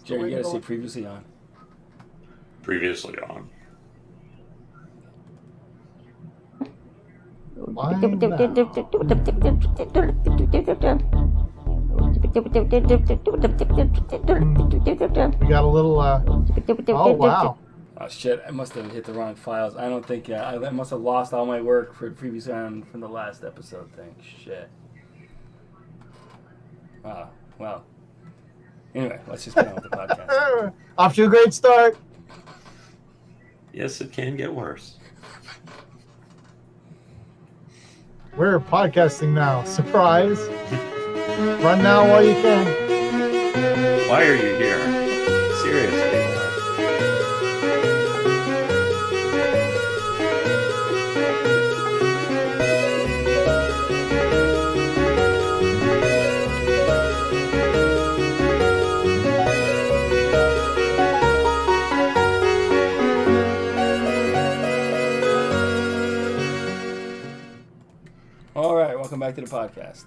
Jerry, you gotta say previously on. Previously on. We got a little. Oh wow! Oh shit! I must have hit the wrong files. I don't think. I must have lost all my work for previously on from the last episode thing. Shit. Oh well. Anyway, let's just get on with the podcast. Off to a great start. Yes, it can get worse. We're podcasting now. Surprise! Run now while you can. Why are you here? Seriously. All right, welcome back to the podcast.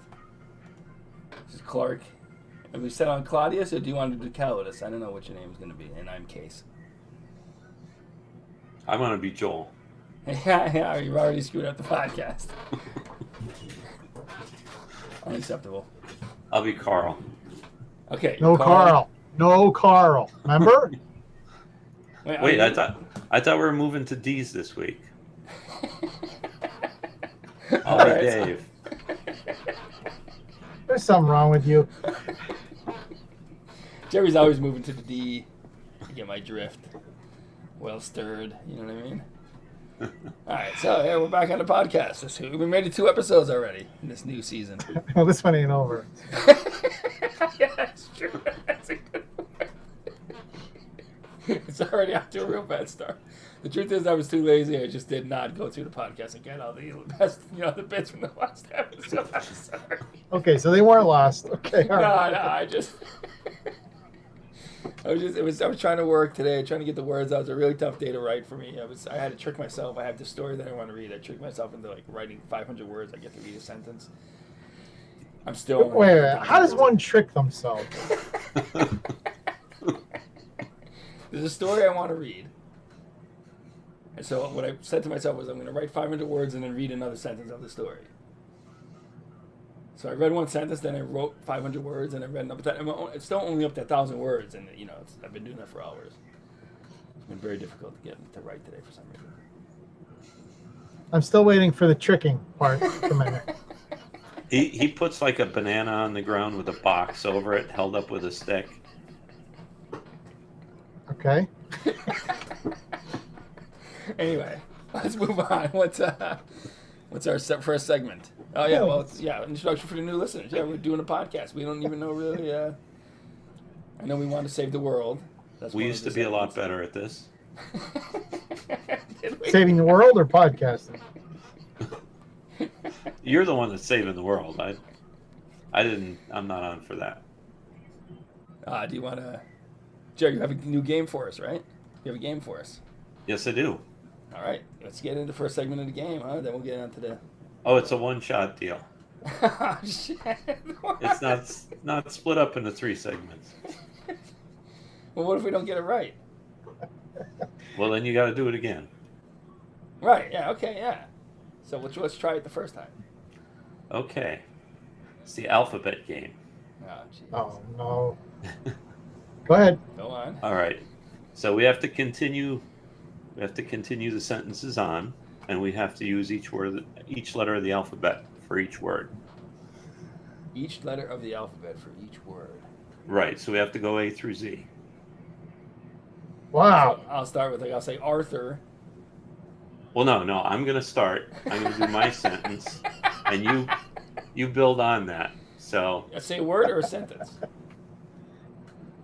This is Clark. Have we set on Claudius, or do you want to do Calidus? I don't know what your name is going to be, and I'm Case. I'm going to be Joel. Yeah, you've already screwed up the podcast. Unacceptable. I'll be Carl. Okay. No Carl. No Carl. Remember? Wait, I thought we were moving to D's this week. I'll be Dave. There's something wrong with you. Jerry's always moving to the D. You get my drift. Well stirred, you know what I mean? Alright, so yeah, we're back on the podcast. We made it 2 episodes already in this new season. Well, this one ain't over. Yeah, that's true. That's a good one. It's already off to a real bad start. The truth is, I was too lazy. I just did not go through the podcast and get all the best, the bits from the last episode. I'm sorry. Okay, so they weren't lost. Okay, all right. No, I was trying to work today, trying to get the words out. It was a really tough day to write for me. I had to trick myself. I have this story that I want to read. I tricked myself into writing 500 words. I get to read a sentence. I'm still. Wait. How does one trick themselves? There's a story I want to read. And so what I said to myself was I'm going to write 500 words and then read another sentence of the story. So I read one sentence, then I wrote 500 words, and I read another. It's still only up to 1,000 words, and I've been doing that for hours. It's been very difficult to get to write today for some reason. I'm still waiting for the tricking part to come in. He puts like a banana on the ground with a box over it, held up with a stick. Okay. Anyway, let's move on. What's our first segment? Oh yeah, well introduction for the new listeners. Yeah, we're doing a podcast. We don't even know really. I know we want to save the world. We used to be a lot better at this. Saving the world or podcasting? You're the one that's saving the world. I'm not on for that. Do you want to, Jerry? You have a new game for us, right? You have a game for us. Yes, I do. All right, let's get into the first segment of the game, huh? Then we'll get on to the. Oh, it's a one-shot deal. Oh, shit. It's not split up into 3 segments. Well, what if we don't get it right? Well, then you got to do it again. Right. Yeah. Okay. Yeah. So let's try it the first time. Okay. It's the alphabet game. Oh, geez. Oh no. Go ahead. Go on. All right. So we have to continue. We have to continue the sentences on, and we have to use each letter of the alphabet for each word. Each letter of the alphabet for each word. Right. So we have to go A through Z. Wow. So I'll start with I'll say Arthur. Well, no. I'm going to start. I'm going to do my sentence, and you build on that. So. I say a word or a sentence.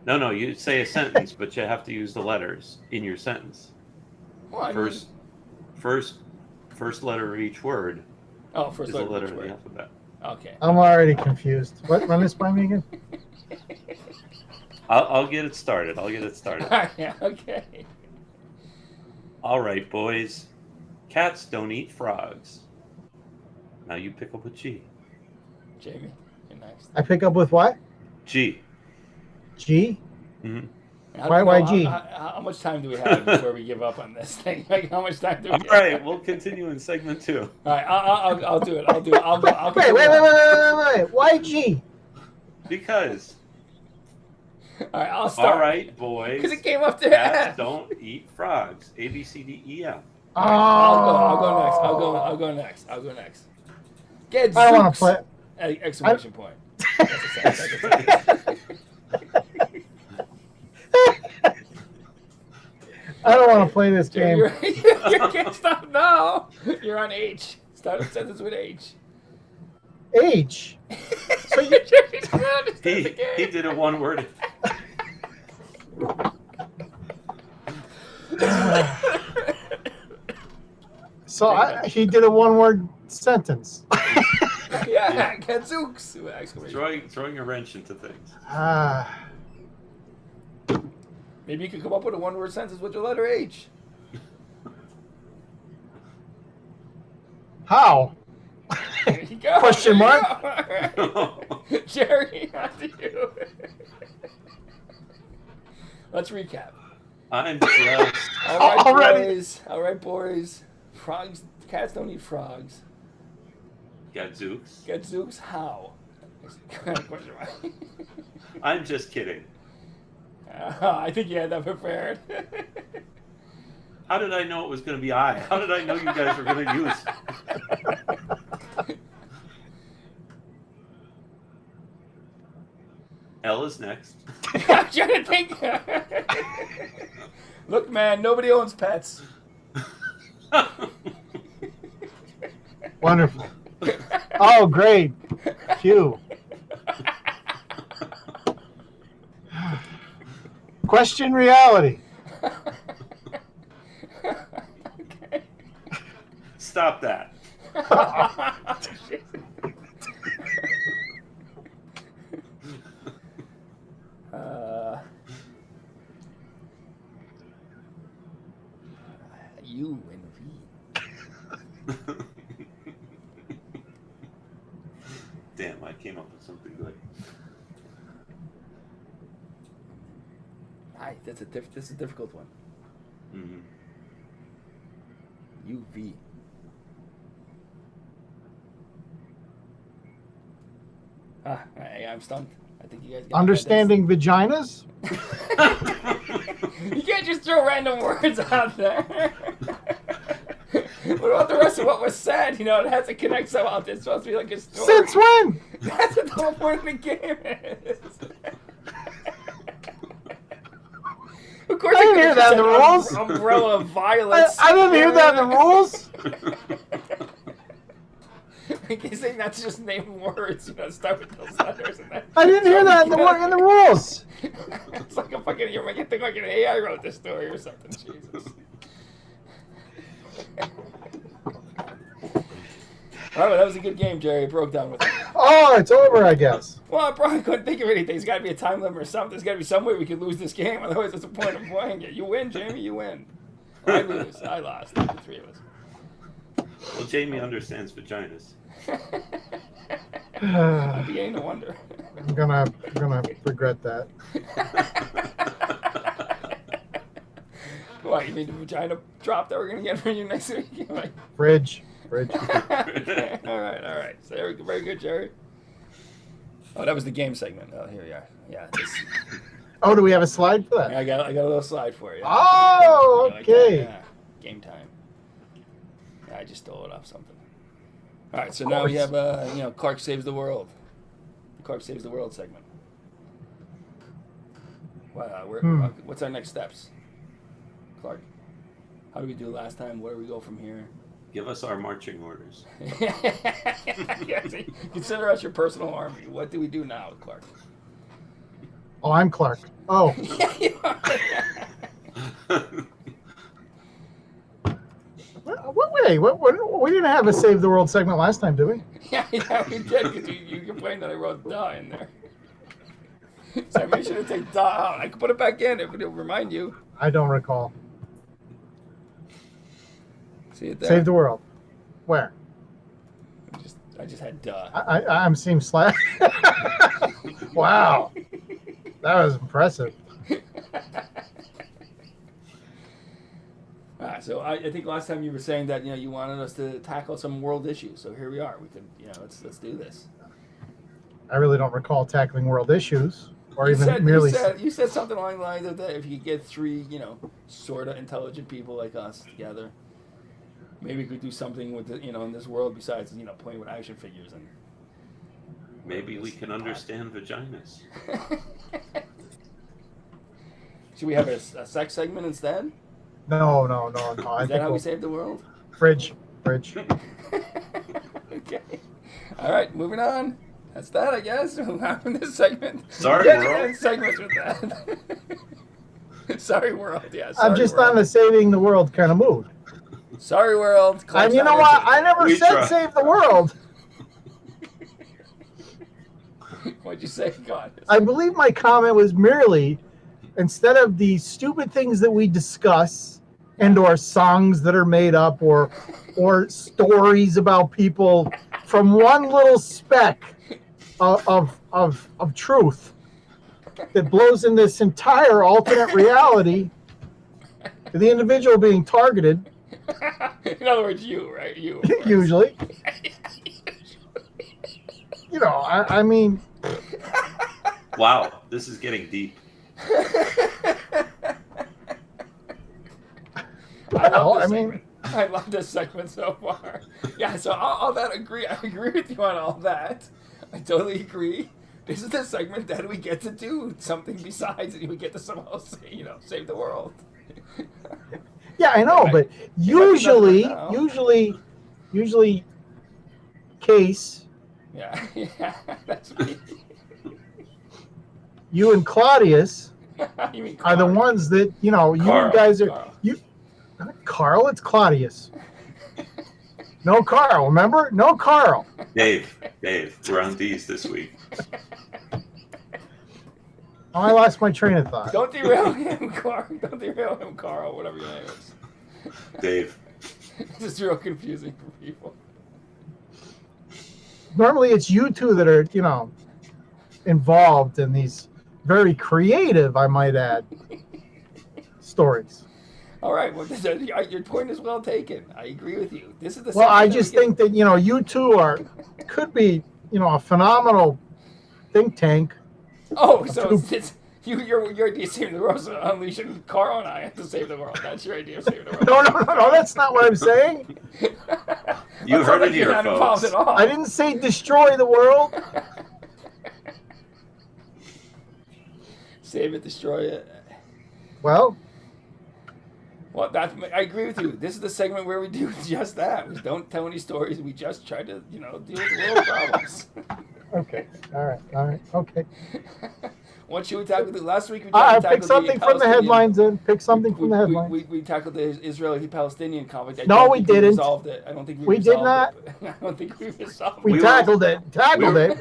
No. You say a sentence, but you have to use the letters in your sentence. Well, First letter of each word. Oh, first is the letter of of the alphabet. Okay. I'm already confused. What? Run this by me again? I'll get it started. Yeah. Okay. All right, boys. Cats don't eat frogs. Now you pick up with G. Jamie, you're next. I pick up with what? G. G? Mm-hmm. YYG. How much time do we have before we give up on this thing? Like, how much time do we All right, we'll continue in segment 2. All right, I'll do it. I'll do it. I'll Wait. YG. Because, all right, I'll start. all right, boys. Because it came up to Cats F. don't eat frogs. A, B, C, D, E, F. Oh. I'll go next. Get I don't want to play. Exclamation point. I don't want to play this game. You can't stop now. You're on H. Start a sentence with H. H. So you He did a one word. So he did a one-word sentence. Yeah, Gadzooks. Throwing a wrench into things. Maybe you could come up with a one-word sentence with the letter H. How? There you go. Question mark? Jerry, on to you. Let's recap. I'm just... All right, Already? boys. All right, boys. Frogs. Cats don't eat frogs. Gadzooks. Gadzooks, how? Question mark. I'm just kidding. I think you had that prepared. How did I know it was going to be I? How did I know you guys were going to use? L is next. I'm trying to think. Look, man, nobody owns pets. Wonderful. Oh, great. Q. Question reality. Okay. Stop that. U and V. Damn, I came up with something good. Hi, this is a difficult one. Mm-hmm. UV. I'm stumped. I think you guys got Understanding vaginas? You can't just throw random words out there. What about the rest of what was said? You know, it has to connect somehow. It's supposed to be like a story. Since when? That's what the whole point of the game is. Of course, I didn't hear that in the rules. Umbrella of violence. I didn't hear that in the rules. In case they not just name words, you know, start with those letters. And then I didn't hear that in the rules. It's like a fucking, you're making it think like an AI wrote this story or something. Jesus. All right, well, that was a good game, Jerry. It broke down with it. Oh, it's over, I guess. Well, I probably couldn't think of anything. There's got to be a time limit or something. There's got to be some way we could lose this game. Otherwise, what's the point of playing it? You win, Jamie. You win. I lose. I lost. The three of us. Well, Jamie understands vaginas. I'd be ain't no wonder. I'm gonna regret that. What, you mean the vagina drop that we're gonna get for you next week? Like... Fridge. Okay. All right. So very good, Jerry. Oh, that was the game segment. Oh, here we are. Yeah. Oh, do we have a slide for that? I got a little slide for you. Oh, You like okay. that? Yeah. Game time. Yeah, I just stole it off something. All right, so now we have Clark Saves the World. The Clark Saves the World segment. Wow, what's our next steps? Clark, how did we do last time? Where do we go from here? Give us our marching orders. Consider us your personal army. What do we do now, Clark? Oh, I'm Clark. Oh. Wait, we didn't have a Save the World segment last time, did we? Yeah, we did, because you complained that I wrote "duh" in there. So I made sure to take "duh" out. I could put it back in if it'll remind you. I don't recall. See it there? Save the World. Where? I just had "duh." I'm seeing slash. Wow. That was impressive. So I think last time you were saying that you wanted us to tackle some world issues. So here we are. We could let's do this. I really don't recall tackling world issues, or You even said, merely. You said something along the lines of that if you could get three sort of intelligent people like us together, maybe we could do something with in this world besides playing with action figures and. Maybe we can understand vaginas. Should we have a sex segment instead? No. Is that how we save the world? Fridge. Okay. All right, moving on. That's that, I guess. We'll happen this segment. Sorry, world. Segments with that. Sorry, world. Yeah. Sorry, I'm just world. on the saving the world kind of mood. Sorry, world. And you know what? I never said save the world. What'd you say, God? I believe my comment was merely, instead of the stupid things that we discuss and/or songs that are made up or stories about people from one little speck of truth that blows in this entire alternate reality to the individual being targeted. In other words, you, right? You. Usually. I mean. Wow, this is getting deep. I love this segment so far. Yeah, so all that agree. I agree with you on all that. I totally agree. This is the segment that we get to do something besides, and we get to somehow save the world. Yeah, I know, but usually, Case. Yeah, that's me. You and Claudius You mean are the ones that Carl, you guys are. Carl. Not Carl, it's Claudius. No Carl, remember? No Carl. Dave, we're on these this week. Oh, I lost my train of thought. Don't derail him, Carl. Don't derail him, Carl. Whatever your name is. Dave. This is real confusing for people. Normally, it's you two that are, involved in these very creative, I might add, stories. All right. Well, your point is well taken. I agree with you. This is the. Well, I just think that you two could be a phenomenal think tank. Oh, so it's your idea of saving the world, so unleashing Carl and I have to save the world. That's your idea of saving the world. No, that's not what I'm saying. You heard it here, folks. I didn't say destroy the world. Save it, destroy it. Well, I agree with you. This is the segment where we do just that. We don't tell any stories. We just try to, deal with world problems. Okay. All right. Okay. What should we tackle? Last week we tackled pick something from the headlines and pick something from the headlines. We tackled the Israeli-Palestinian conflict. No, we didn't. Resolved it. I don't think we did not. I don't think we resolved it. We tackled it.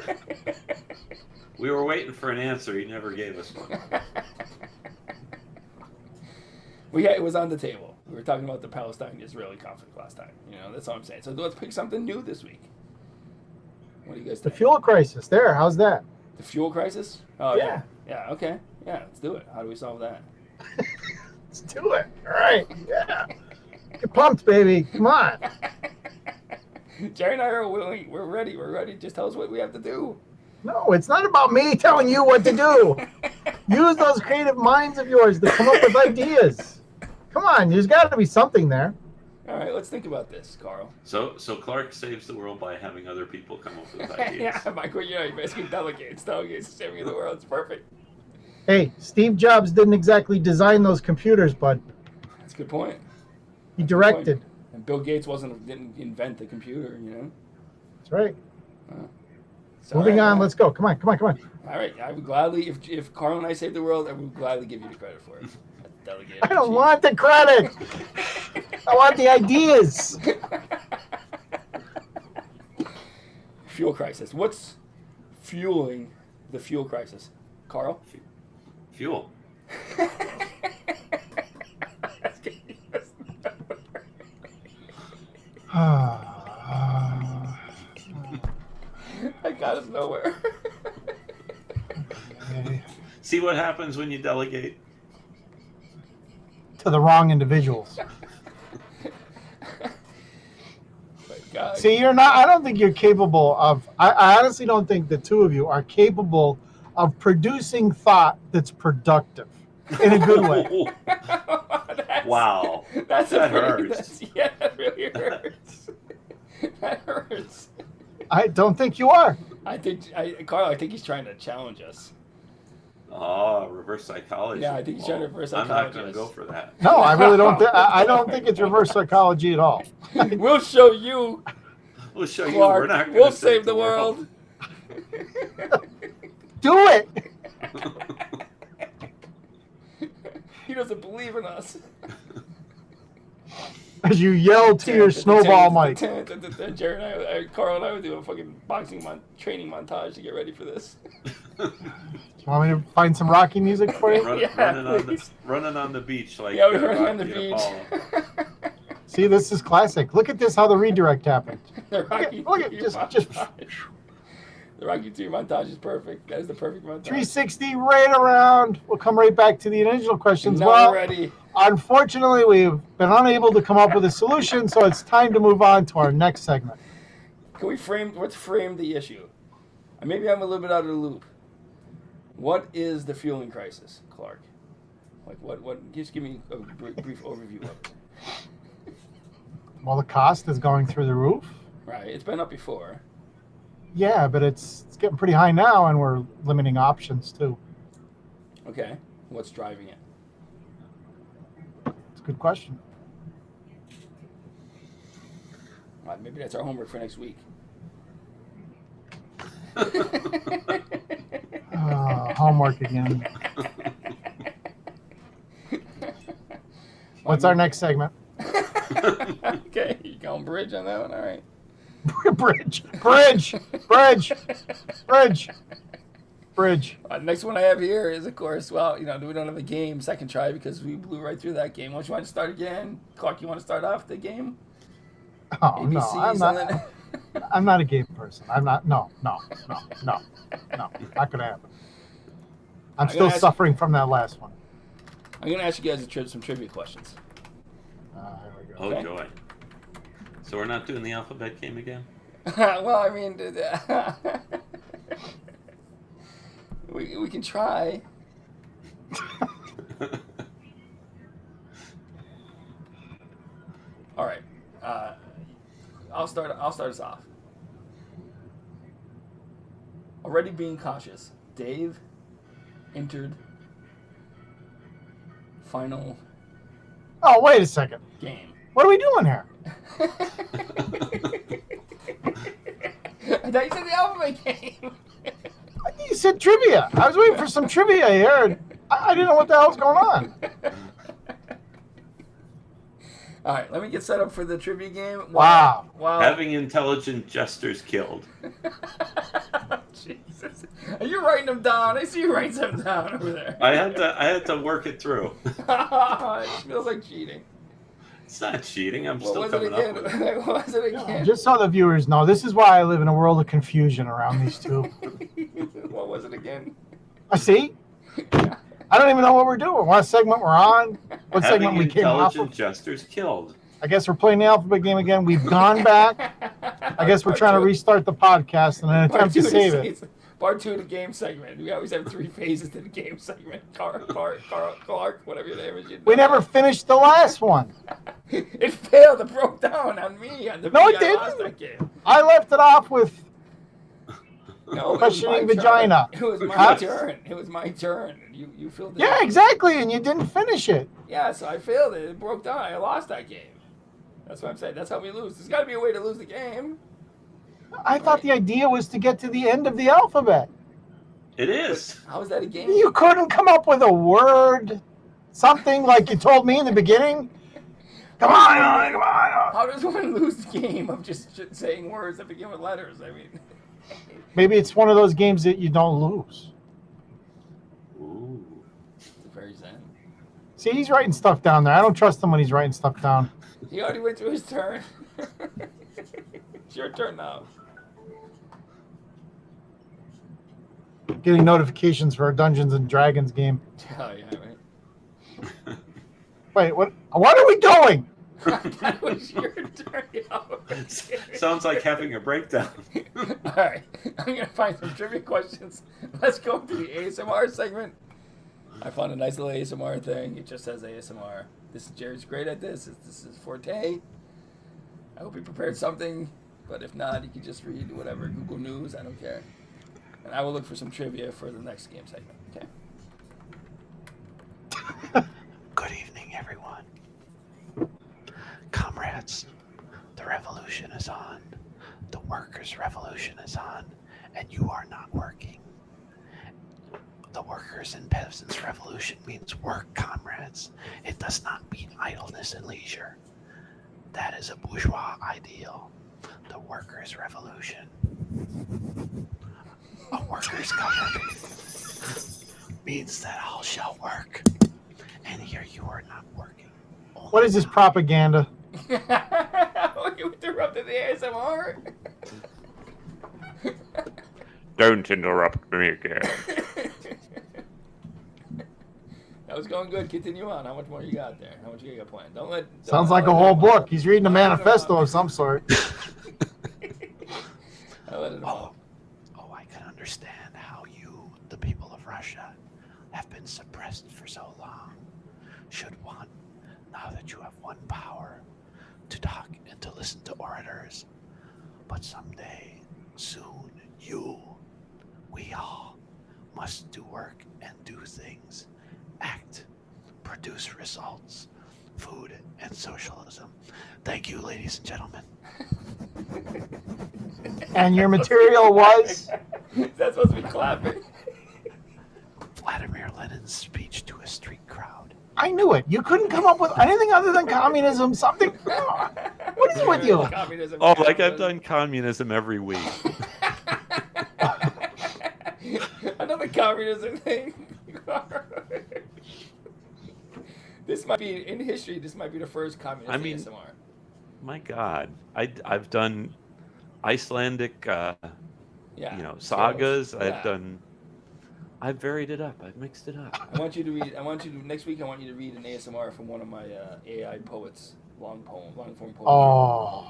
We were waiting for an answer. He never gave us one. It was on the table. We were talking about the Palestine-Israeli conflict last time. That's all I'm saying. So let's pick something new this week. What do you guys think? The fuel crisis. There. How's that? The fuel crisis? Oh, yeah. Yeah, okay. Yeah, let's do it. How do we solve that? Let's do it. All right. Yeah. Get pumped, baby. Come on. Jerry and I are willing. We're ready. Just tell us what we have to do. No, it's not about me telling you what to do. Use those creative minds of yours to come up with ideas. Come on, there's got to be something there. All right, let's think about this, Carl. So Clark saves the world by having other people come up with ideas. Yeah, Michael, you basically delegates the saving of the world. It's perfect. Hey, Steve Jobs didn't exactly design those computers, bud. That's a good point. He directed. And Bill Gates didn't invent the computer, That's right. So, Moving on, let's go. Come on. All right, I would gladly, if Carl and I save the world, I would gladly give you the credit for it. I don't want the credit. I want the ideas. Fuel crisis. What's fueling the fuel crisis? Carl? Fuel. That got us nowhere. See what happens when you delegate? To the wrong individuals. My God. See, you're not. I don't think you're capable of. I honestly don't think the two of you are capable of producing thought that's productive in a good way. Wow. That's That hurts. hurts. Yeah, that really hurts. That hurts. I don't think you are. Carl, I think he's trying to challenge us. Oh, reverse psychology. Yeah, I think he's trying to reverse I'm not going to psychology. go for that. No, I really don't. I don't think it's reverse psychology at all. We'll show you, We'll show you. Clark. We're not going We'll to save the world. Do it. He doesn't believe in us. As you yell to your snowball mic. Jared and Carl and I would do a fucking boxing training montage to get ready for this. You want me to find some Rocky music for you? Running on the beach like Yeah, we're running on the Rocky and beach. Apollo. See, this is classic. Look at this, how the redirect happened. The Rocky Look at III just montage. The Rocky II montage is perfect. That is the perfect montage. 360 right around. We'll come right back to the original questions. Now Well, we're ready. unfortunately, we've been unable to come up with a solution, so it's time to move on to our next segment. Can we let's frame the issue. Maybe I'm a little bit out of the loop. What is the fueling crisis, Clark? Like what just give me a brief overview of it. Well, the cost is going through the roof. Right, it's been up before. Yeah, but it's getting pretty high now, and we're limiting options too. Okay, what's driving it? It's a good question. Maybe that's our homework for next week. Homework again. What's our next segment? Okay, you going bridge on that one? All right. Bridge. Next one I have here is, of course, well, we don't have a game second try because we blew right through that game. Don't you want to start again? Clark, you want to start off the game? Oh, no, I'm not a game person. I'm not. No. Not gonna happen. I'm still suffering from that last one. I'm gonna ask you guys some trivia questions. Here we go. Oh, Okay. joy. So we're not doing the alphabet game again? Well, I mean, we can try. All right. I'll start us off. Already being cautious, Dave entered final Oh, wait a second. game. What are we doing here? I thought you said the alphabet game. You said trivia. I was waiting for some trivia here, and I didn't know what the hell's going on. All right, let me get set up for the trivia game. Wow. Having intelligent jesters killed. Jesus. Are you writing them down? I see you writing them down over there. I had to work it through. It feels like cheating. It's not cheating. I'm What still was it coming again? up with it. What was it again? Just so the viewers know, this is why I live in a world of confusion around these two. What was it again? I see. I don't even know what we're doing. What segment we're on? What segment we came off Intelligent of? jesters killed. I guess we're playing the alphabet game again. We've gone back. I guess we're trying to restart the podcast in an attempt to save it. Part 2 of the game segment. We always have 3 phases to the game segment. Clark, whatever your name is. We never finished the last one. It failed. It broke down on me. No, it I lost that didn't. game. I left it off with No, questioning vagina. It was my turn. It was my turn. You filled it. Yeah, exactly, and you didn't finish it. Yeah, so I failed it. It broke down. I lost that game. That's what I'm saying. That's how we lose. There's got to be a way to lose the game. I thought the idea was to get to the end of the alphabet. It is. How is that a game? You couldn't come up with a word, something like you told me in the beginning. Come on. How does one lose the game of just saying words that begin with letters? I mean, Maybe it's one of those games that you don't lose. Ooh. it's very zen. See, he's writing stuff down there. I don't trust him when he's writing stuff down. He already went through his turn. It's your turn now. Getting notifications for a Dungeons and Dragons game. Oh, yeah, right. Wait, what are we doing? That was your turn. Sounds like having a breakdown. All right, I'm gonna find some trivia questions. Let's go to the ASMR segment. I found a nice little ASMR thing. It just says ASMR. Jerry's great at this. This is forte. I hope he prepared something, but if not, he can just read whatever Google News. I don't care. And I will look for some trivia for the next game segment. Okay. Good evening, everyone. Comrades, the revolution is on. The workers' revolution is on, and you are not working. The workers' and peasants' revolution means work, comrades. It does not mean idleness and leisure. That is a bourgeois ideal. The workers' revolution. A workers' government means that all shall work. And here you are not working. What is this propaganda? You interrupted the ASMR. Don't interrupt me again. That was going good. Continue on. How much more you got there? How much you got planned? Sounds like a whole book. He's reading a manifesto of some sort. I let it Oh, I can understand how you, the people of Russia, have been suppressed for so long. Should want, now that you have won power, to talk and to listen to orators. But someday, soon, we all must do work and do things. Act, produce results, food, and socialism. Thank you, ladies and gentlemen. And your material was? That's supposed to be clapping. Vladimir Lenin's speech to a street crowd. I knew it. You couldn't come up with anything other than communism, something. What is with you? Communism, Oh, like I've done communism every week. Another communism thing. This might be in history. This might be the first communist ASMR. My God, I've done Icelandic, sagas. Yeah. I've varied it up. I've mixed it up. I want you to read. Next week. I want you to read an ASMR from one of my AI poets, long form poetry. Oh.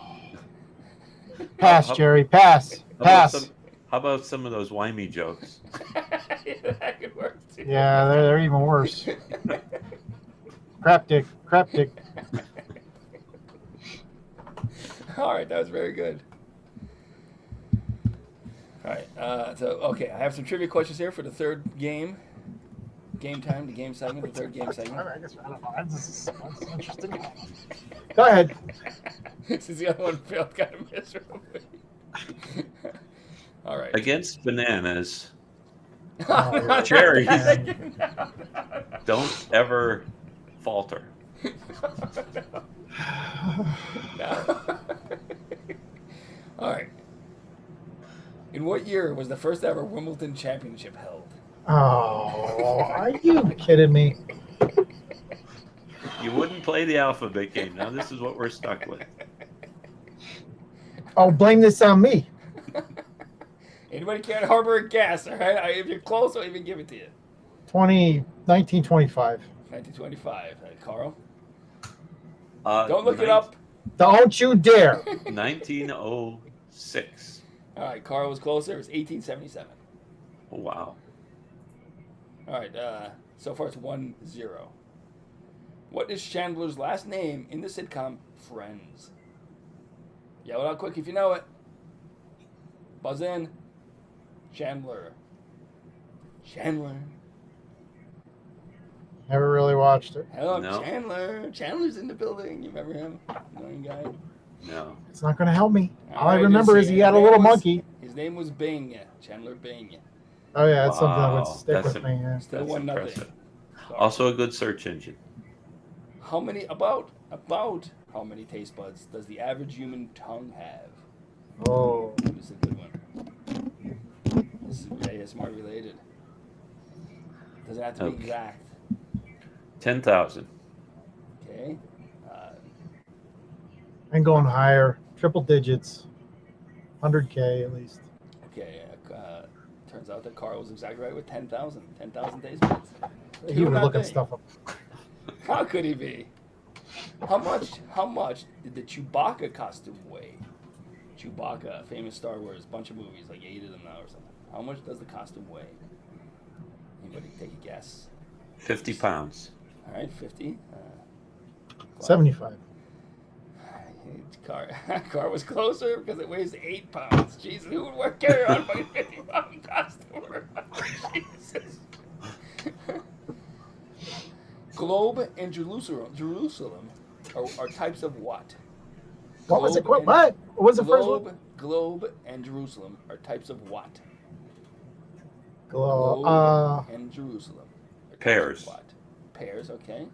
Pass, Jerry. Pass. Pass. How about some of those whimey jokes? Yeah, that could work too. Yeah, they're even worse. Crap dick. All right, that was very good. All right, okay, I have some trivia questions here for the third game. Game time, the game segment, the third game segment. I don't know. That's interesting. Go ahead. Since the other one failed kind of miserably. All right. Against bananas, Oh, Jerry. No. Don't ever falter. No. All right. In what year was the first ever Wimbledon championship held? Oh, are you kidding me? You wouldn't play the alphabet game. Now this is what we're stuck with. Oh, blame this on me. Anybody care to harbor a guess? All right, if you're close, I'll even give it to you. 1925. 1925. Carl? Don't look it up. Don't you dare. 1906. All right, Carl was closer. It was 1877. Oh, wow. All right, so far it's 1-0. What is Chandler's last name in the sitcom Friends? Yell it out quick if you know it. Buzz in. Chandler. Never really watched it. Hello, No. Chandler. Chandler's in the building. You remember him? Annoying guy. No. It's not going to help me. All I right, remember is he had a little monkey. His name was Bing. Chandler Bing. Oh, yeah, that's something that would Wow, stick that's with me. Yeah. Still That's 1-0. impressive. Sorry. Also a good search engine. How many how many taste buds does the average human tongue have? Oh. This is a good one. This is ASMR related. Doesn't have to be Okay. exact. 10,000. Okay. And going higher. Triple digits. 100K at least. Okay. Turns out that Carl was exactly right with 10,000. 10,000 taste buds. He was looking stuff up. How could he be? How much did the Chewbacca costume weigh? Chewbacca, famous Star Wars, bunch of movies, like 8 of them now or something. How much does the costume weigh? Anybody take a guess? 50 pounds. All right, 50. 75. Car was closer because it weighs 8 pounds. Jesus, who would carry on a 50-pound costume? Jesus. Globe and Jerusalem are types of what? What was it? Globe What was the first one? Globe and Jerusalem are types of what? Globe. Globe and Jerusalem. Are types Pears. of what? Pears, okay.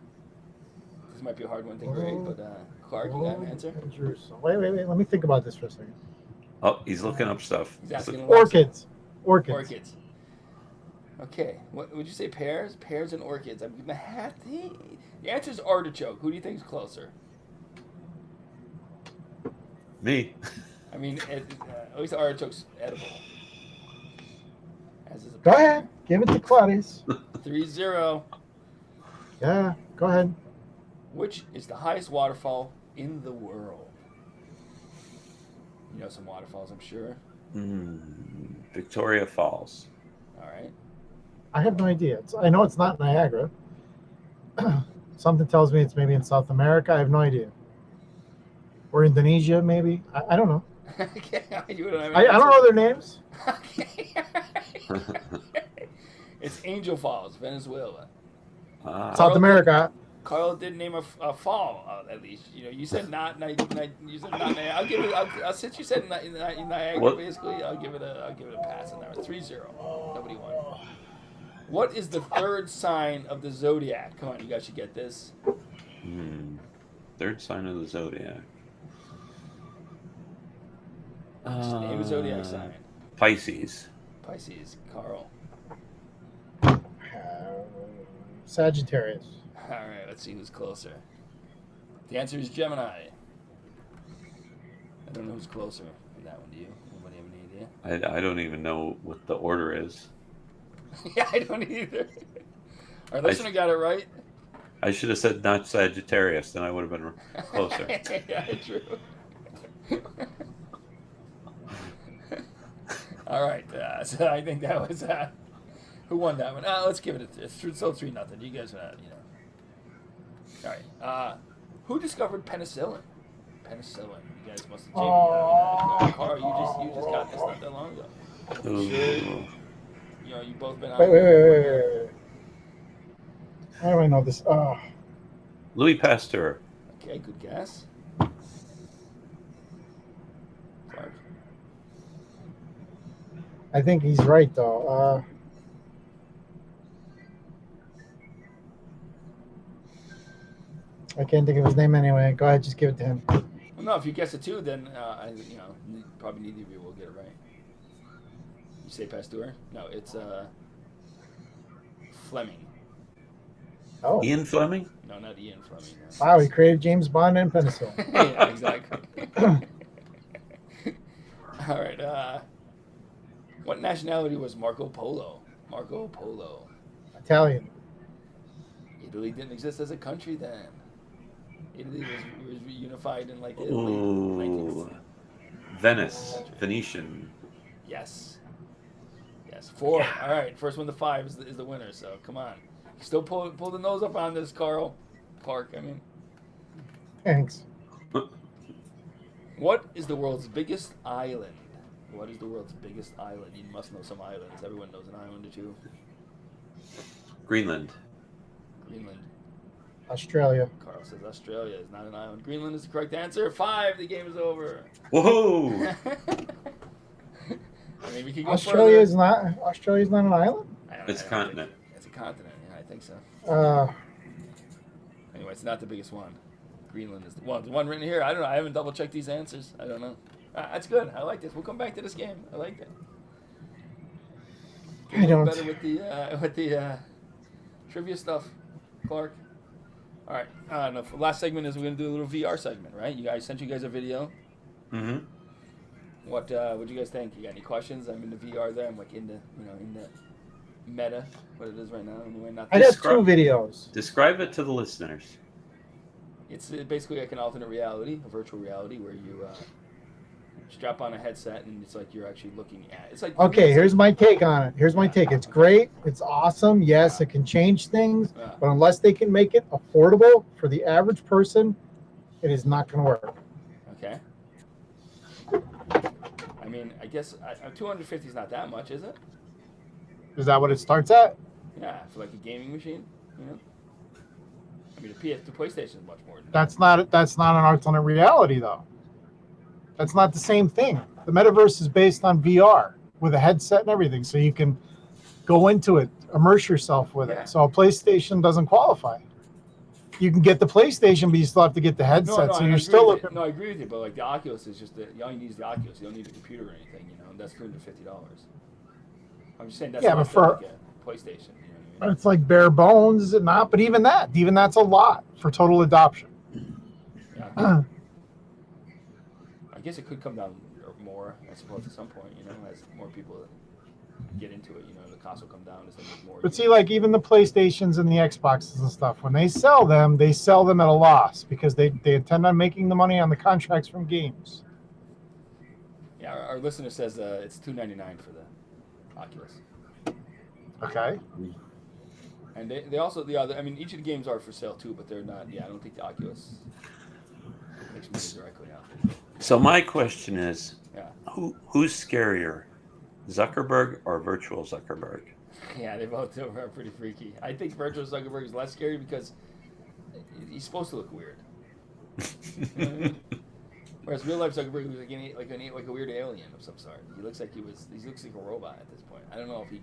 This might be a hard one to grade, but Clark, you got an answer? Jerusalem. Wait. Let me think about this for a second. Oh, he's looking up stuff. He's asking Orchids. Okay, what would you say? Pears? Pears and orchids. I'm gonna have to. The answer is artichoke. Who do you think is closer? Me. I mean, at least the artichoke's edible. As is a Go ahead. Give it to Claudius. 3-0. Yeah, go ahead. Which is the highest waterfall in the world? You know some waterfalls, I'm sure. Victoria Falls. All right. I have no idea. I know it's not Niagara. Something tells me it's maybe in South America. I have no idea. Or Indonesia, maybe. I don't know. Okay, you don't have I don't know their names. Okay. It's Angel Falls, Venezuela. South America. Carl did name a fall, at least. You know, you said not. You said not. I'll give it. Since you said Niagara, What? basically, I'll give it a pass on that. 3-0. Nobody won. What is the third sign of the zodiac? Come on, you guys should get this. Third sign of the zodiac. Just name a zodiac sign. Pisces. Pisces. Carl. Sagittarius. All right, let's see who's closer. The answer is Gemini. I don't know who's closer in that one. Do you? Anybody have any idea? I don't even know what the order is. Yeah, I don't either. Our listener got it right. I should have said not Sagittarius, then I would have been closer. Yeah, true. All right, so I think that was who won that one. Let's give it it's still 3-0. You guys, All right. Who discovered penicillin? Penicillin. You guys must have. Carl, you just got this not that long ago. Ooh. You know, you both been on. Wait. How do I know this? Louis Pasteur. Okay, good guess. Clark. I think he's right, though. I can't think of his name anyway. Go ahead, just give it to him. Well, no, if you guess it too, then probably neither of you will get it right. You say Pasteur? No, it's Fleming. Oh, Ian Fleming? No, not Ian Fleming. No. wow, he created James Bond and penicillin. Yeah, exactly. All right. What nationality was Marco Polo? Marco Polo. Italian. Italy didn't exist as a country then. Italy was unified in like Italy. Ooh. Venice. Venetian. Yes. 4. Yeah. All right. First one to 5 is the winner. So come on. Still pull the nose up on this, Carl. Clark, I mean. Thanks. What is the world's biggest island? What is the world's biggest island? You must know some islands. Everyone knows an island or two. Greenland. Australia. Carl says Australia is not an island. Greenland is the correct answer. 5. The game is over. Whoa! I mean, we can go Australia's not an island? It's a continent. It's a continent. Yeah, I think so. Anyway, it's not the biggest one. Greenland is the one written here. I don't know. I haven't double checked these answers. I don't know. That's good. I like this. We'll come back to this game. I like it. I don't. Better with the trivia stuff, Clark. All right. No, last segment is we're gonna do a little VR segment, right? I sent you guys a video. Mm-hmm. What do you guys think? You got any questions? I'm in the VR there. I'm like in the meta, what it is right now. Anyway, not. I have 2 videos. Describe it to the listeners. It's basically like an alternate reality, a virtual reality, where you strap on a headset and it's like you're actually looking at. It's like Okay, here's my take on it. Here's my Yeah, take. It's okay. great. It's awesome. Yes, Yeah. it can change things, Yeah. but unless they can make it affordable for the average person, it is not going to work. Okay. I mean, I guess 250 is not that much, is it? Is that what it starts at? Yeah, for like a gaming machine, you know. I mean, the PlayStation is much more than that. That's not an alternate reality though. That's not the same thing. The metaverse is based on VR with a headset and everything, so you can go into it, immerse yourself with Yeah. it. So a PlayStation doesn't qualify. You can get the PlayStation, but you still have to get the headset. So you're still looking. No, I agree with you, but like the Oculus is just all you need is the Oculus. You don't need a computer or anything, you know. And that's $250. I'm just saying that's Yeah, less but than for- like a PlayStation. You know what I mean? It's like bare bones, is it not? But even that's a lot for total adoption. Yeah. I guess it could come down more, I suppose, at some point, you know, as more people get into it, you know, the cost will come down as they make more. But see, like even the PlayStations and the Xboxes and stuff, when they sell them at a loss because they intend on making the money on the contracts from games. Yeah, our listener says it's $299 for the Oculus. Okay. And they also, the other, I mean, each of the games are for sale too, but they're not, I don't think the Oculus makes money directly out of it. So my question is, Yeah. who's scarier, Zuckerberg or virtual Zuckerberg? Yeah, they both are pretty freaky. I think virtual Zuckerberg is less scary because he's supposed to look weird. You know what I mean? Whereas real life Zuckerberg was like a weird alien of some sort. He looks like he looks like a robot at this point. I don't know if he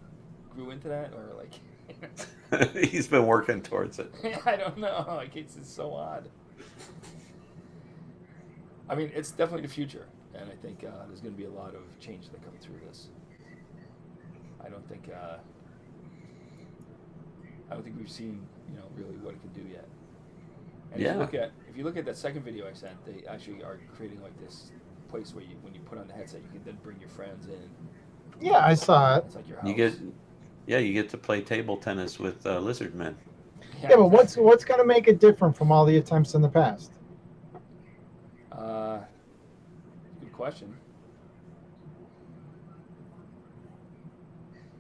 grew into that or like. He's been working towards it. I don't know. Like it's so odd. I mean, it's definitely the future, and I think there's going to be a lot of change that come through this. I don't think we've seen really what it can do yet. And Yeah. if you look at that second video I sent, they actually are creating like this place where when you put on the headset, you can then bring your friends in. Yeah, I saw it. It's like your house. You get to play table tennis with lizard men. Yeah, but what's going to make it different from all the attempts in the past? Good question.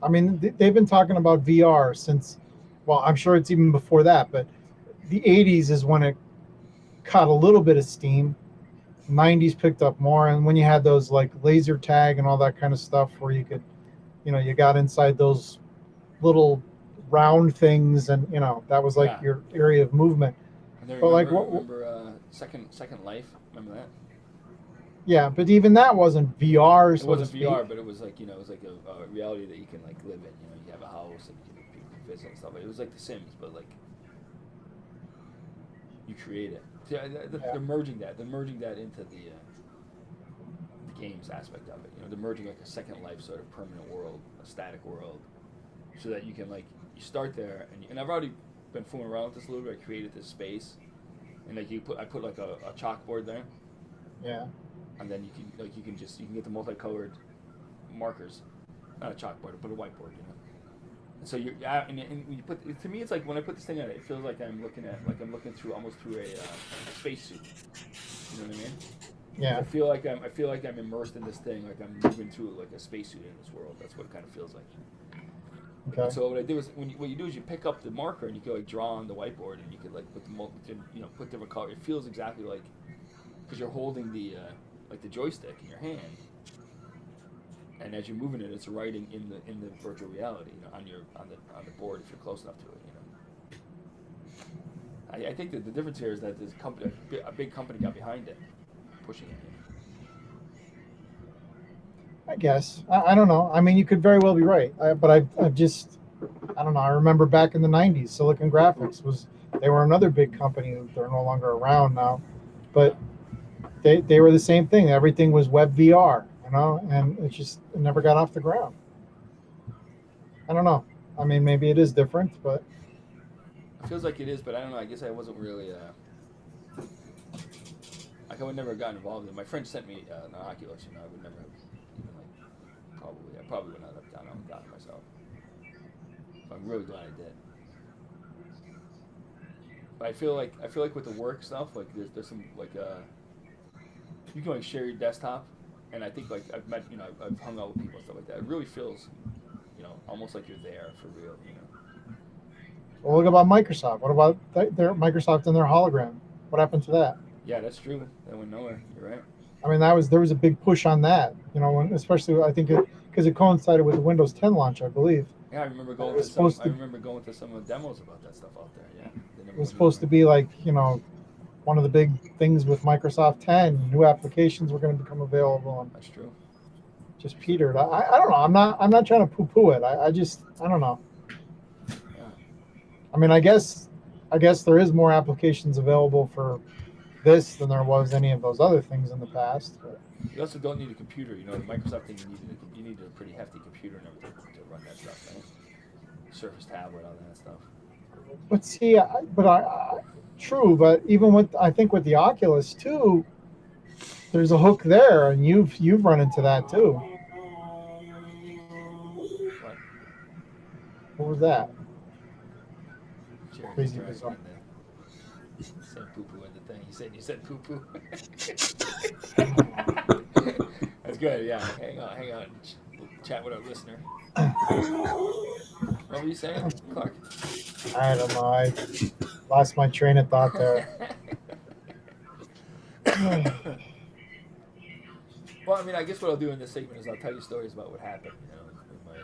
I mean, they've been talking about VR since, well, I'm sure it's even before that, but the 80s is when it caught a little bit of steam. 90s picked up more, and when you had those like laser tag and all that kind of stuff where you could, you got inside those little round things, and that was like your area of movement. And But remember Second Life? Remember that? Yeah, but even that wasn't VR. It wasn't VR, but it was like it was like a reality that you can like live in. You have a house and you can visit and stuff. It was like The Sims, but like you create it. They're merging that. They're merging that into the games aspect of it. They're merging like a Second Life sort of permanent world, a static world, so that you can like you start there and I've already been fooling around with this a little bit. I created this space, and like I put like a chalkboard there. Yeah. And then you can get the multicolored markers, not a chalkboard, but a whiteboard, And so and when you put to me, it's like when I put this thing on, it feels like I'm looking almost through a spacesuit. You know what I mean? Yeah. I feel like I'm immersed in this thing, like I'm moving through like a spacesuit in this world. That's what it kind of feels like. Okay. And so what I do is what you do is you pick up the marker and you can like draw on the whiteboard and you can like put put different colors. It feels exactly like because you're holding the like the joystick in your hand, and as you're moving it, it's writing in the virtual reality, on the board if you're close enough to it. I think that the difference here is that this company, a big company, got behind it, pushing it. I guess. I don't know. I mean, you could very well be right. But I've just, I don't know. I remember back in the 90s, Silicon Graphics they were another big company. They're no longer around now, but they were the same thing. Everything was web VR, and it never got off the ground. I don't know. I mean, maybe it is different, but it feels like it is. But I don't know. I guess I wasn't really. I would never have gotten involved in it. My friend sent me an Oculus. I would never have even I probably would not have gotten it myself. So I'm really glad I did. I feel like with the work stuff, like there's some like you can like share your desktop, and I think like I've met I've hung out with people and stuff like that. It really feels almost like you're there for real. Well, look about Microsoft. What about their Microsoft and their hologram? What happened to that? Yeah, that's true. That went nowhere. You're right. I mean, there was a big push on that. Especially I think because it coincided with the Windows 10 launch, I believe. Yeah, I remember going to some of the demos about that stuff out there. Yeah, it was supposed to be like one of the big things with Microsoft 10. New applications were going to become available, and that's true. just petered. I don't know. I'm not trying to poo-poo it. I don't know. Yeah. I mean, I guess there is more applications available for this than there was any of those other things in the past. But you also don't need a computer. The Microsoft thing you needed a pretty hefty computer and everything to run that stuff, right? Surface tablet, all that stuff. But see, true. But even with with the Oculus too, there's a hook there, and you've run into that too. What? What was that? Jerry, Crazy bizarre. Said poo-poo in the thing. You said poo-poo. That's good. Yeah. Hang on. Chat with our listener. What were you saying, Clark? I don't know. I lost my train of thought there. Well, I mean, I guess what I'll do in this segment is I'll tell you stories about what happened, in my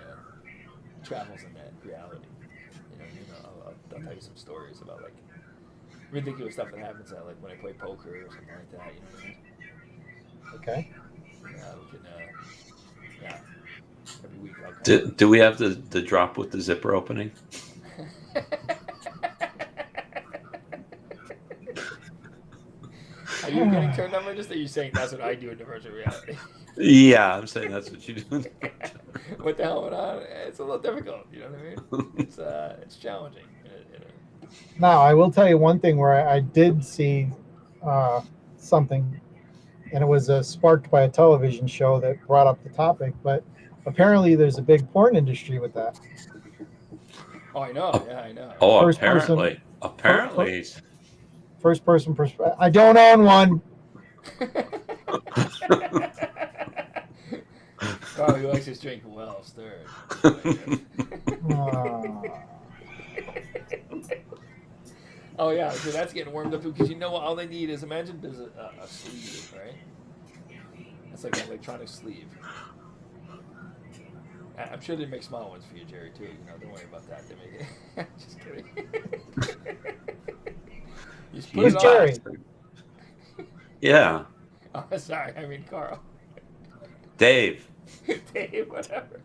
travels in that reality. I'll tell you some stories about like ridiculous stuff that happens at like when I play poker or something like that. You know what I mean? Okay. We can, yeah. Every week I'll do we have the drop with the zipper opening? Are you getting turned on by this? Or are you saying that's what I do in the virtual reality? Yeah, I'm saying that's what you do. With the helmet on, it's a little difficult. You know what I mean? It's challenging. Now, I will tell you one thing where I did see something, and it was sparked by a television show that brought up the topic. But apparently, there's a big porn industry with that. Oh, I know. Yeah, I know. Oh, First apparently. person, Apparently. First person perspective. I don't own one. Oh, he likes his drink well stirred. Oh yeah, so that's getting warmed up too. Because all they need is imagine there's a sleeve, right? It's like an electronic sleeve. I'm sure they make small ones for you, Jerry, too. Don't worry about that. They make it. Just kidding. You just put it on. Jerry. Yeah. Oh, sorry. I mean, Carl. Dave. Dave, whatever.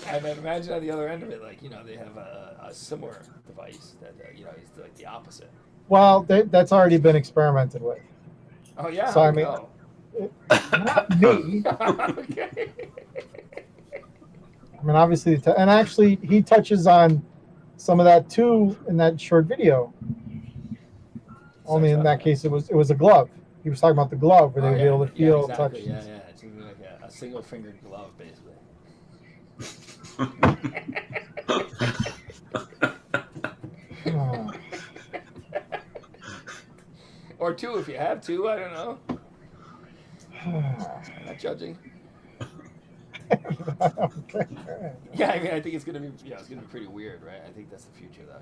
And then imagine on the other end of it, like, they have a similar device that, is like the opposite. Well, that's already been experimented with. Oh, yeah? So, I mean, not me. Okay. I mean, obviously, and actually, he touches on some of that too in that short video. Only in that case, it was a glove. He was talking about the glove where they would be able to feel, touch. Yeah, it's like a single-fingered glove, basically. Or two if you have two. I don't know. I'm not judging. Okay. Yeah, I mean, I think it's gonna be, it's gonna be pretty weird, right? I think that's the future, though,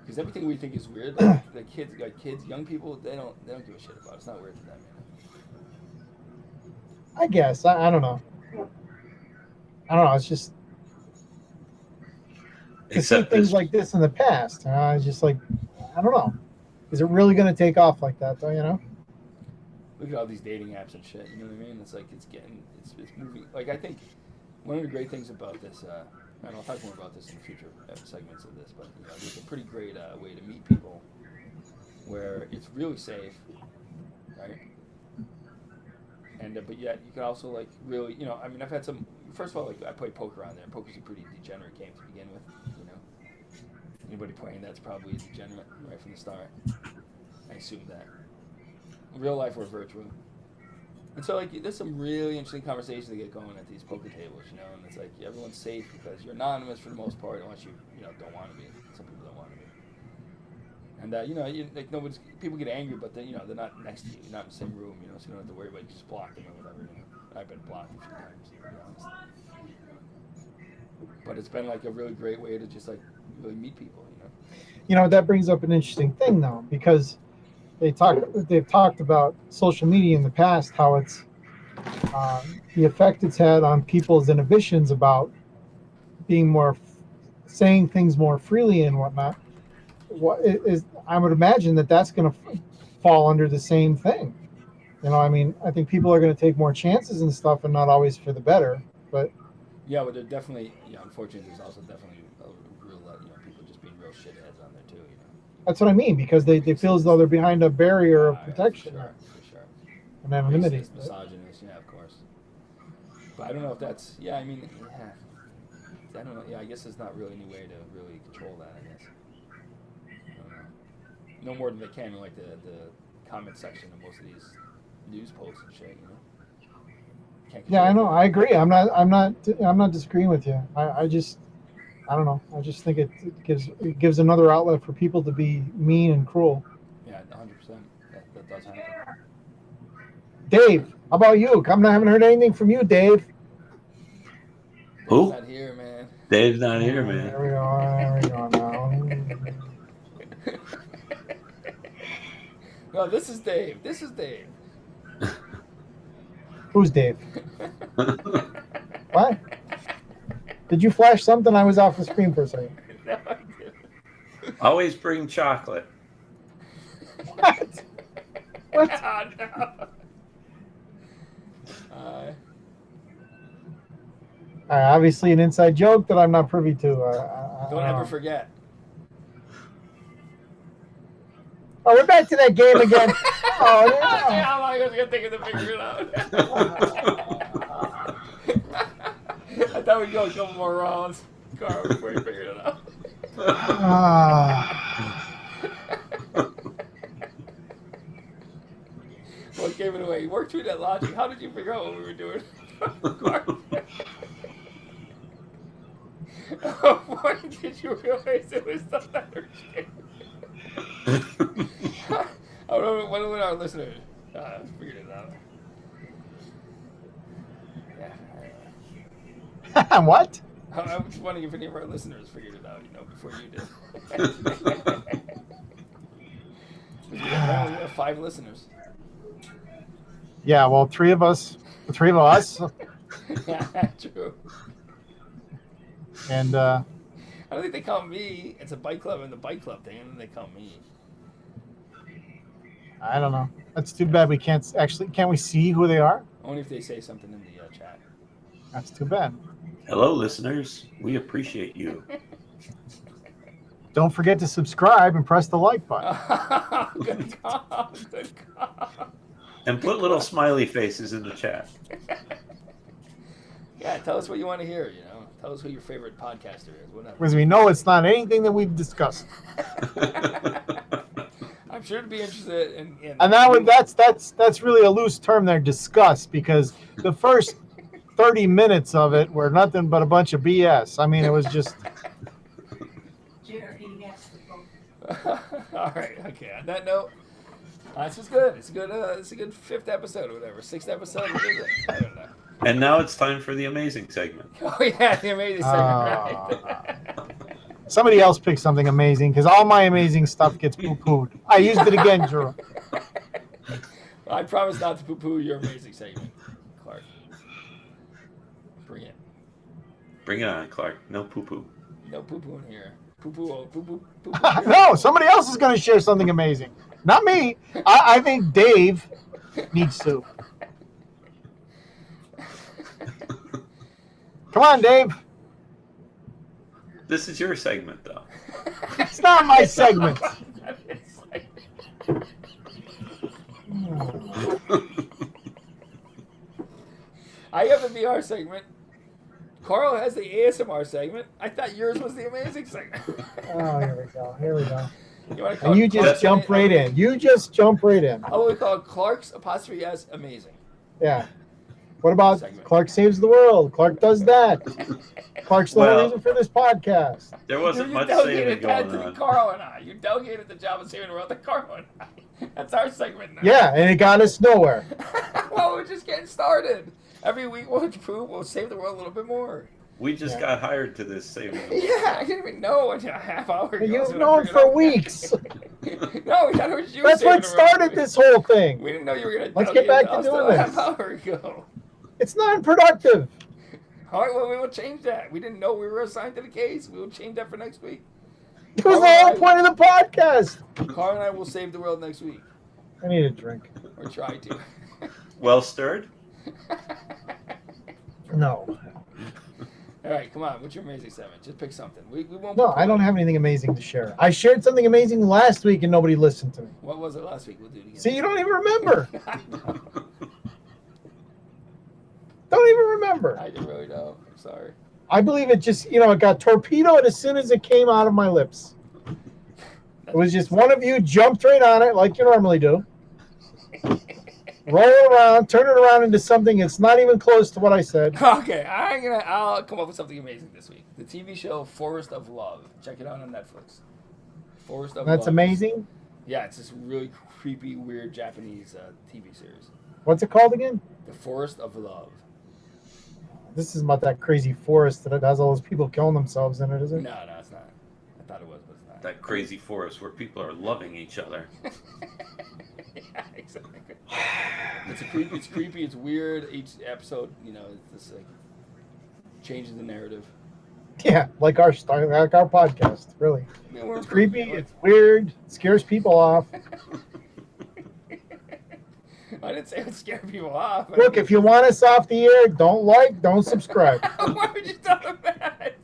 because everything we think is weird, like the kids, young people, they don't give a shit about it. It's not weird to them, I guess I don't know. It's just to see things like this in the past. It's just like I don't know. Is it really going to take off like that, though? Look at all these dating apps and shit. You know what I mean? It's like it's moving. Like I think one of the great things about this, and I'll talk more about this in future segments of this, but there's a pretty great way to meet people where it's really safe, right? And but yet you can also like really, I mean, I've had some. First of all, like I play poker on there. Poker's a pretty degenerate game to begin with. Anybody playing that's probably a degenerate right from the start. I assume that. In real life or virtual. And so, like, there's some really interesting conversations that get going at these poker tables, and it's like everyone's safe because you're anonymous for the most part, unless you don't want to be. Some people don't want to be. And like nobody's people get angry, but then they're not next to you, you're not in the same room, so you don't have to worry about it. You just block them or whatever. I've been blocked a few times, to be honest. But it's been like a really great way to just like really meet people. That brings up an interesting thing though, because they've talked about social media in the past, how it's the effect it's had on people's inhibitions about being saying things more freely and whatnot. I would imagine that's going to fall under the same thing. I think people are going to take more chances and stuff, and not always for the better. But yeah, but they're definitely, unfortunately, there's also definitely a real, people just being real shitheads on there too. That's what I mean, because they feel as though they're behind a barrier of protection, for sure. And anonymity. Racist, misogynist, yeah, of course. But I don't know if that's, I don't know. Yeah, I guess there's not really any way to really control that. I guess. I don't know. No more than they can in like the comment section of most of these news posts and shit. Yeah, I know. I agree. I'm not disagreeing with you. I don't know. I just think it gives another outlet for people to be mean and cruel. Yeah, 100%. That does happen. Dave, how about you? I haven't heard anything from you, Dave. Who? Dave's not here, man. Dave's not here, man. There we go now. No, this is Dave. Who's Dave? What? Did you flash something? I was off the screen for a second. No, I didn't. Always bring chocolate. What? What? Oh, no. Obviously an inside joke that I'm not privy to. Don't ever forget. Oh, we're back to that game again. Oh, no. How long was I going to take it to figure it out? I thought we'd go a couple more rounds, Carl, before you figured it out. Well, it gave it away. You worked through that logic. How did you figure out what we were doing? At what point did you realize it was the letter J? I don't know when our listeners figured it out. Yeah. What? I was just wondering if any of our listeners figured it out, before you did. We have 5 listeners. Yeah, well, three of us. Yeah, true. And I don't think they count me. It's a bike club and the bike club thing, and then they count me. I don't know. That's too bad. We can't we see who they are? Only if they say something in the chat. That's too bad. Hello, listeners. We appreciate you. Don't forget to subscribe and press the like button. Good call. Good call. And put little smiley faces in the chat. Yeah, tell us what you want to hear, Tell us who your favorite podcaster is, whatever. Because we know it's not anything that we've discussed. I'm sure to be interested in and that's really a loose term there, discuss, because the first 30 minutes of it were nothing but a bunch of BS. I mean, it was just... All right, okay. On that note, this is good. It's a good 5th episode or whatever. 6th episode, what is it? I don't know. And now it's time for the amazing segment. Oh, yeah, the amazing segment, right? Somebody else pick something amazing, because all my amazing stuff gets poo-pooed. I used it again, Drew. I promise not to poo-poo your amazing segment, Clark. Bring it. Bring it on, Clark. No poo-poo. No poo-poo in here. Poo-poo, poo-poo, poo-poo. No, somebody else is going to share something amazing. Not me. I think Dave needs to. Come on, Dave. This is your segment, though. It's not my segment. I have the VR segment. Carl has the ASMR segment. I thought yours was the amazing segment. Oh, here we go. And you just jump right in. You just jump right in. Oh, we call it Clark's apostrophe S amazing. Yeah. What about segment. Clark saves the world? Clark does that. Clark's the whole reason for this podcast. There wasn't much delegated saving going that to on. Carl and I. You delegated the job of saving the world to Carl and I. That's our segment now. Yeah, and it got us nowhere. Well, we're just getting started. Every week we'll save the world a little bit more. We just got hired to this saving. Yeah, I didn't even know until a half hour ago. You've known for weeks. No, we thought it was you. That's what started this whole thing. We didn't know you were going to. Let's get back to doing a this. half hour ago. It's non-productive. All right, well, we will change that. We didn't know we were assigned to the case. We will change that for next week. It was the whole point of the podcast. Carl and I will save the world next week. I need a drink. Or try to. Well stirred? No. All right, come on. What's your amazing 7? Just pick something. We won't. No, I don't have anything amazing to share. I shared something amazing last week and nobody listened to me. What was it last week? We'll do it again. See, you don't even remember. Don't even remember. I didn't really know. I'm sorry. I believe it just, it got torpedoed as soon as it came out of my lips. It was just one of you jumped right on it like you normally do. Roll it around, turn it around into something that's not even close to what I said. Okay, I'll come up with something amazing this week. The TV show Forest of Love. Check it out on Netflix. Forest of Love. That's amazing. Yeah, it's this really creepy, weird Japanese TV series. What's it called again? The Forest of Love. This is about that crazy forest that has all those people killing themselves in it, is it? No, it's not. I thought it was, but it's not. That crazy forest where people are loving each other. Yeah, exactly. It's creepy, it's weird. Each episode, it's just like changes the narrative. Yeah, like our podcast, really. I mean, It's creepy, it's weird, it scares people off. I didn't say it would scare people off. Look, if you want us off the air, don't subscribe. Why would you tell them that?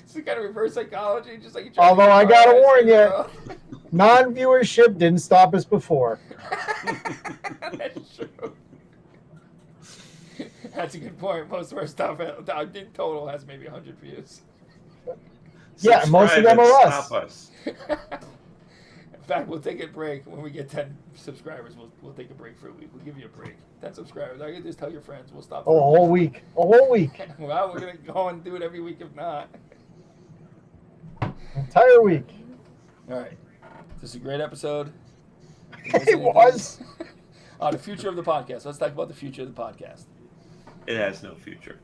It's kind of reverse psychology, just like you. Although I gotta warn you, non-viewership didn't stop us before. That's true. That's a good point. Most of our stuff in total has maybe 100 views. Yeah, most of them are us. Stop us. In fact, we'll take a break when we get 10 subscribers. We'll take a break for a week. We'll give you a break. 10 subscribers. I can just tell your friends. We'll stop. Oh, a whole week. A whole week. Well, we're gonna go and do it every week if not. Entire week. All right. This is a great episode. It was. The future of the podcast. Let's talk about the future of the podcast. It has no future.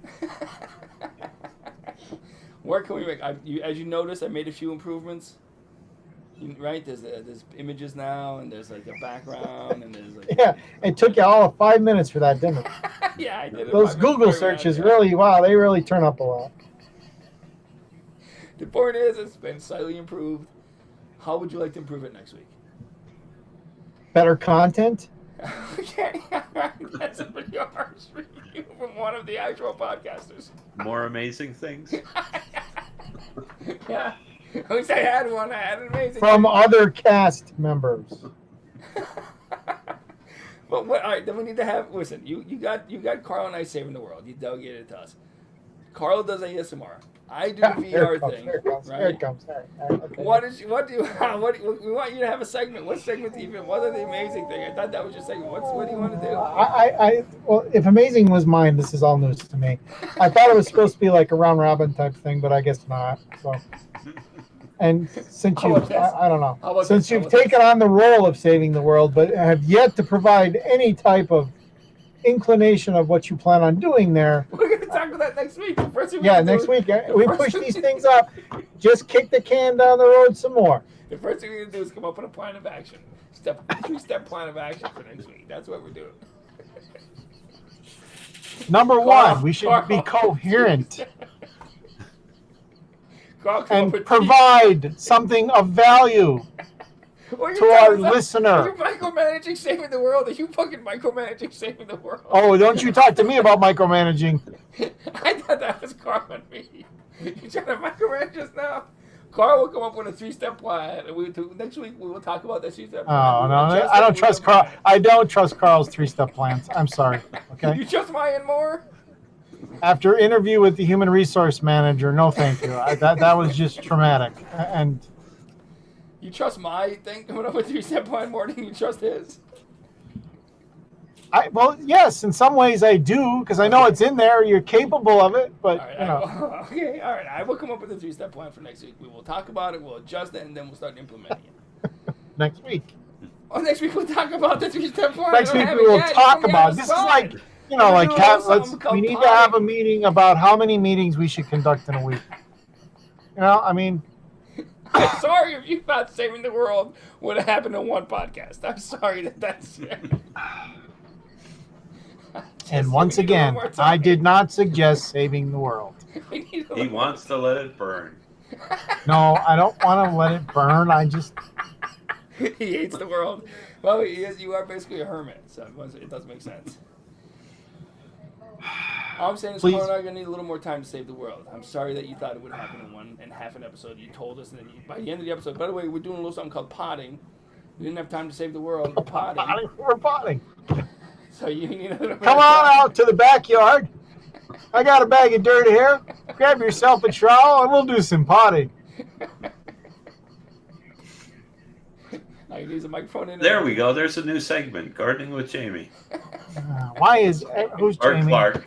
Where can we make? As you notice, I made a few improvements. Right? There's images now, and there's like a background, and there's like. Yeah, it took you all of 5 minutes for that, didn't it? Yeah, I did it. Those Google searches really, they really turn up a lot. The point is, it's been slightly improved. How would you like to improve it next week? Better content. Okay, that's a pretty harsh review from one of the actual podcasters. More amazing things? Yeah. At least I had one. I had an amazing From other cast members. But what? All right, then we need to have. Listen, you got Carl and I saving the world. You delegated it to us. Carl does ASMR. I do the VR thing. Here it comes. Right? Here it comes. All right, okay. We want you to have a segment. What segment do you even? What are the amazing thing? I thought that was your segment. What do you want to do? Well, if amazing was mine, this is all news to me. I thought it was supposed to be like a round robin type thing, but I guess not. So, and since How you, about this? I don't know, How about since this? How you've about taken on the role of saving the world, but have yet to provide any type of inclination of what you plan on doing there. We're gonna talk about that next week. The first thing Next week we push these things up. Just kick the can down the road some more. The first thing we're gonna do is come up with a plan of action. 3-step plan of action for next week. That's what we're doing. Number one, we should be coherent Carl, come up and with provide something of value to our listener. Are you micromanaging saving the world? Are you fucking micromanaging saving the world? Oh, don't you talk to me about micromanaging. I thought that was Carl and me. You trying to micromanage us now? Carl will come up with a 3-step plan, and next week we will talk about that 3-step plan. Oh no, I don't trust Carl. I don't trust Carl's 3-step plans. I'm sorry. Okay. You trust mine more? After interview with the human resource manager, no, thank you. That was just traumatic. And you trust my thing coming up with 3-step plan more than you trust his? Well, yes, in some ways I do, because I know it's in there. You're capable of it, but All right, you know. okay, all right. I will come up with a 3-step plan for next week. We will talk about it, we'll adjust it, and then we'll start implementing it. Next week. Oh, next week we'll talk about the 3-step plan. Next week we will talk about. This is like, you know, like we need to have a meeting about how many meetings we should conduct in a week. You know, I mean. I'm sorry if you thought saving the world would have happened in one podcast. I'm sorry that's. And once again, I did not suggest saving the world. He wants to let it burn. No, I don't want to let it burn. I just. He hates the world. Well, you are basically a hermit, so it does make sense. All I'm saying is, Carl and I are going to need a little more time to save the world. I'm sorry that you thought it would happen in 1.5 an episode. You told us, and then by the end of the episode, by the way, we're doing a little something called potting. We didn't have time to save the world. We're potting. We're potting. So you need a little bit Come on out to the backyard. I got a bag of dirt here. Grab yourself a trowel, and we'll do some potting. I can use a microphone in there. We go. There's a new segment, Gardening with Jamie. Why is who's Or Jamie? Clark.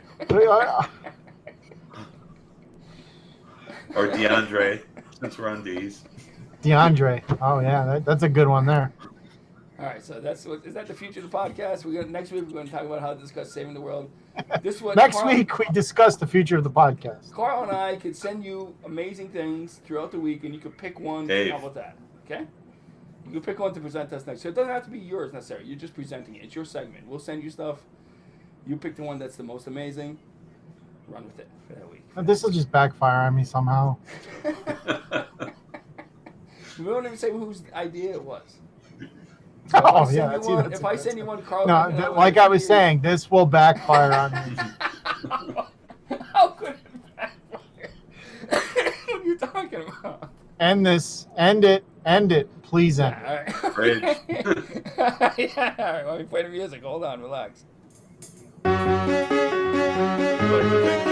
Or DeAndre, since we're on D's. DeAndre. Oh yeah, that's a good one there. All right, so is that the future of the podcast? Next week we're going to talk about how to discuss saving the world. Next week we discuss the future of the podcast. Carl and I could send you amazing things throughout the week, and you could pick one. Dave. How about that? Okay. You can pick one to present us next. So it doesn't have to be yours necessarily. You're just presenting it. It's your segment. We'll send you stuff. You pick the one that's the most amazing. Run with it for that week. This will just backfire on me somehow. We don't even say whose idea it was. So yeah. If I send you one, Carl. No, like I was saying, this will backfire on me. How could it backfire? What are you talking about? End this. End it. End it. Please end it. All right. Bridge. Yeah, all right. Let me play the music. Hold on. Relax. Like the